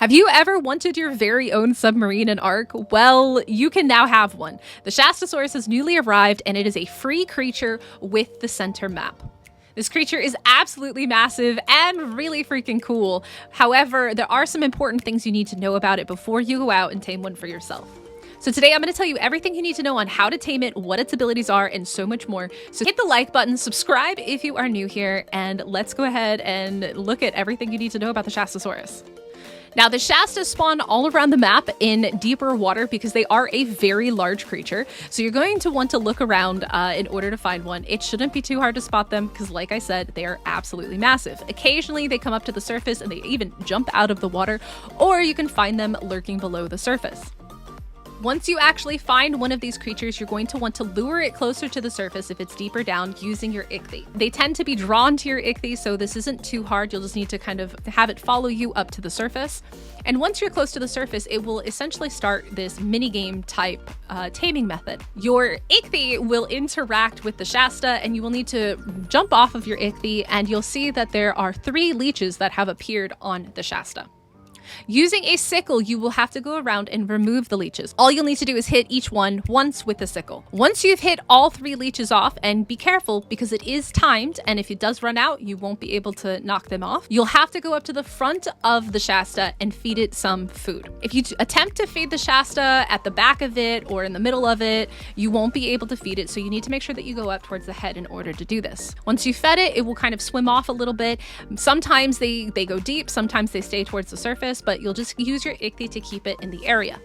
Have you ever wanted your very own submarine in Ark? Well, you can now have one. The Shastasaurus has newly arrived, and it is a free creature with the center map. This creature is absolutely massive and really freaking cool. However, there are some important things you need to know about it before you go out and tame one for yourself. So today I'm going to tell you everything you need to know on how to tame it, what its abilities are, and so much more. So hit the like button, subscribe if you are new here, and let's go ahead and look at everything you need to know about the Shastasaurus. Now, the Shastas spawn all around the map in deeper water because they are a very large creature. So you're going to want to look around in order to find one. It shouldn't be too hard to spot them because, like I said, they are absolutely massive. Occasionally, they come up to the surface and they even jump out of the water, or you can find them lurking below the surface. Once you actually find one of these creatures, you're going to want to lure it closer to the surface if it's deeper down using your Ikson. They tend to be drawn to your Ikson, so this isn't too hard. You'll just need to kind of have it follow you up to the surface. And once you're close to the surface, it will essentially start this minigame type taming method. Your Ikson will interact with the Shasta, and you will need to jump off of your Ikson, and you'll see that there are 3 leeches that have appeared on the Shasta. Using a sickle, you will have to go around and remove the leeches. All you'll need to do is hit each one once with the sickle. Once you've hit all 3 leeches off, and be careful because it is timed, and if it does run out, you won't be able to knock them off. You'll have to go up to the front of the Shasta and feed it some food. If you attempt to feed the Shasta at the back of it or in the middle of it, you won't be able to feed it, so you need to make sure that you go up towards the head in order to do this. Once you fed it, it will kind of swim off a little bit. Sometimes they go deep, sometimes they stay towards the surface, but you'll just use your Ikson to keep it in the area.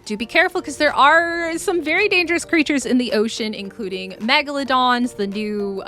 Do be careful because there are some very dangerous creatures in the ocean, including megalodons, the new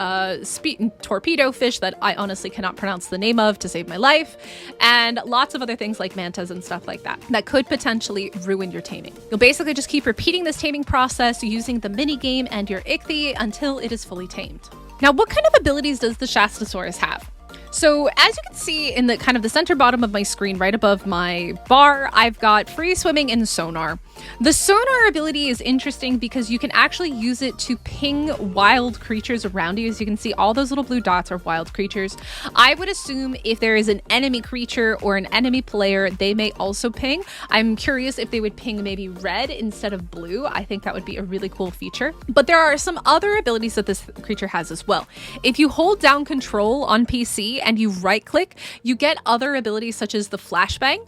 torpedo fish that I honestly cannot pronounce the name of to save my life, and lots of other things like mantas and stuff like that could potentially ruin your taming. You'll basically just keep repeating this taming process using the mini game and your Ikson until it is fully tamed. Now, what kind of abilities does the Shastasaurus have? So as you can see in the kind of the center bottom of my screen, right above my bar, I've got free swimming and sonar. The sonar ability is interesting because you can actually use it to ping wild creatures around you. As you can see, all those little blue dots are wild creatures. I would assume if there is an enemy creature or an enemy player, they may also ping. I'm curious if they would ping maybe red instead of blue. I think that would be a really cool feature. But there are some other abilities that this creature has as well. If you hold down control on PC and you right click, you get other abilities such as the flashbang,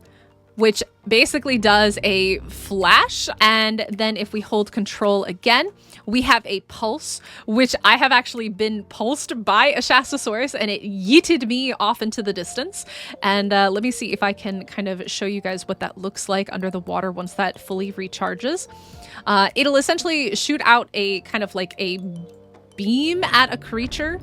which basically does a flash. And then if we hold control again, we have a pulse, which I have actually been pulsed by a Shastasaurus and it yeeted me off into the distance. And let me see if I can kind of show you guys what that looks like under the water once that fully recharges. It'll essentially shoot out a kind of like a beam at a creature.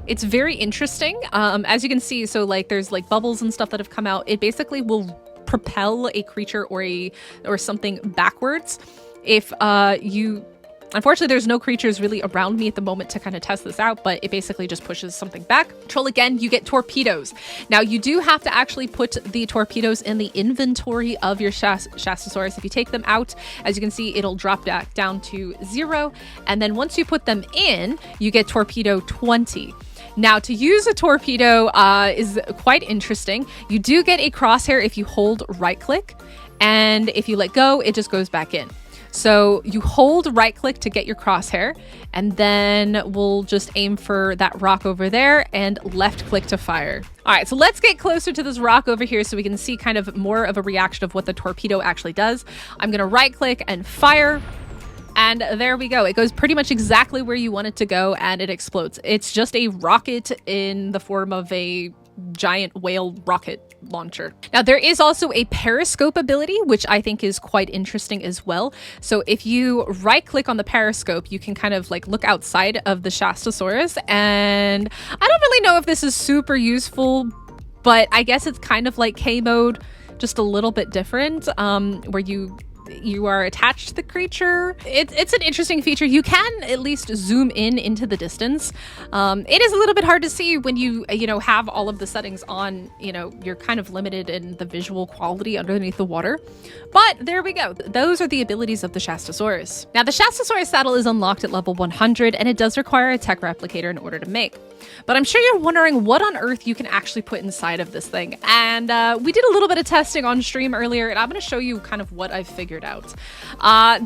It's very interesting. As you can see, so like there's like bubbles and stuff that have come out. It basically will propel a creature or something backwards. If unfortunately, there's no creatures really around me at the moment to kind of test this out, but it basically just pushes something back. Control again, you get torpedoes. Now, you do have to actually put the torpedoes in the inventory of your Shastasaurus. If you take them out, as you can see, it'll drop back down to 0. And then once you put them in, you get torpedo 20. Now, to use a torpedo is quite interesting. You do get a crosshair if you hold right click, and if you let go, it just goes back in. So you hold right click to get your crosshair, and then we'll just aim for that rock over there and left click to fire. All right, so let's get closer to this rock over here so we can see kind of more of a reaction of what the torpedo actually does. I'm gonna right click and fire. And there we go. It goes pretty much exactly where you want it to go, and it explodes. It's just a rocket in the form of a giant whale rocket launcher. Now, there is also a periscope ability, which I think is quite interesting as well. So if you right click on the periscope, you can kind of like look outside of the Shastasaurus. And I don't really know if this is super useful, but I guess it's kind of like K mode, just a little bit different, where you you are attached to the creature. It's an interesting feature. You can at least zoom in into the distance. It is a little bit hard to see when you have all of the settings on. You're kind of limited in the visual quality underneath the water. But there we go. Those are the abilities of the Shastasaurus. Now, the Shastasaurus saddle is unlocked at level 100, and it does require a tech replicator in order to make. But I'm sure you're wondering what on earth you can actually put inside of this thing. And we did a little bit of testing on stream earlier, and I'm going to show you kind of what I've figured out.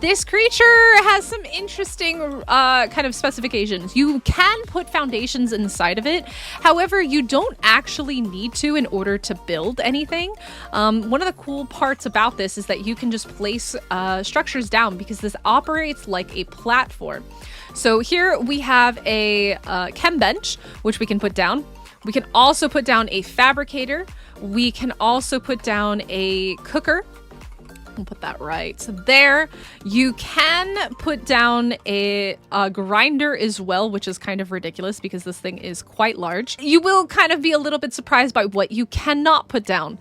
This creature has some interesting kind of specifications. You can put foundations inside of it. However, you don't actually need to in order to build anything. One of the cool parts about this is that you can just place structures down because this operates like a platform. So here we have a chem bench, which we can put down. We can also put down a fabricator. We can also put down a cooker. We'll put that right there. You can put down a grinder as well, which is kind of ridiculous because this thing is quite large. You will kind of be a little bit surprised by what you cannot put down.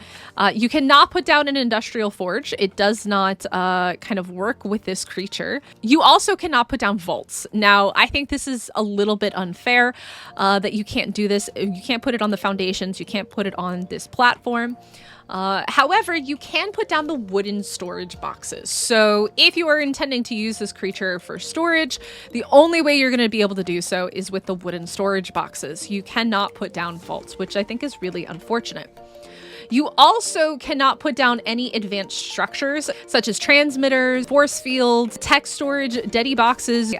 You cannot put down an industrial forge. It does not kind of work with this creature. You also cannot put down vaults. Now, I think this is a little bit unfair that you can't do this. You can't put it on the foundations. You can't put it on this platform. However, you can put down the wooden storage boxes. So if you are intending to use this creature for storage, the only way you're going to be able to do so is with the wooden storage boxes. You cannot put down vaults, which I think is really unfortunate. You also cannot put down any advanced structures such as transmitters, force fields, tech storage, deady boxes,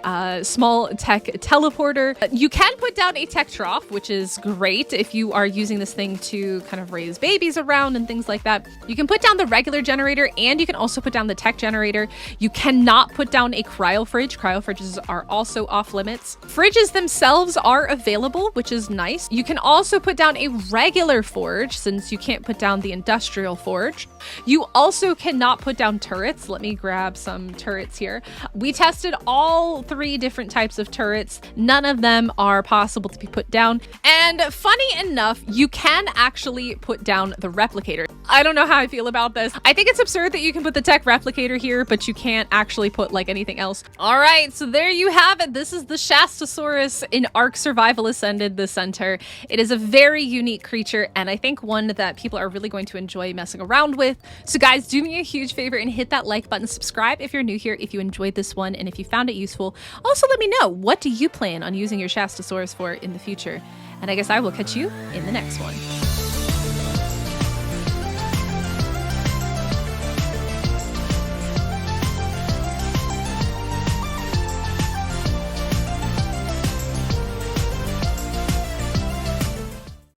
small tech teleporter. You can put down a tech trough, which is great if you are using this thing to kind of raise babies around and things like that. You can put down the regular generator, and you can also put down the tech generator. You cannot put down a cryo fridge. Cryo fridges are also off limits. Fridges themselves are available, which is nice. You can also put down a regular forge since you can't put down the industrial forge. You also cannot put down turrets. Let me grab some turrets here. We tested all 3 different types of turrets. None of them are possible to be put down. And funny enough, you can actually put down the replicator. I don't know how I feel about this. I think it's absurd that you can put the tech replicator here, but you can't actually put like anything else. All right, so there you have it. This is the Shastasaurus in Ark Survival Ascended, the center. It is a very unique creature, and I think one that people are really going to enjoy messing around with. So guys, do me a huge favor and hit that like button, subscribe if you're new here, if you enjoyed this one, and if you found it useful. Also let me know, what do you plan on using your Shastasaurus for in the future? And I guess I will catch you in the next one.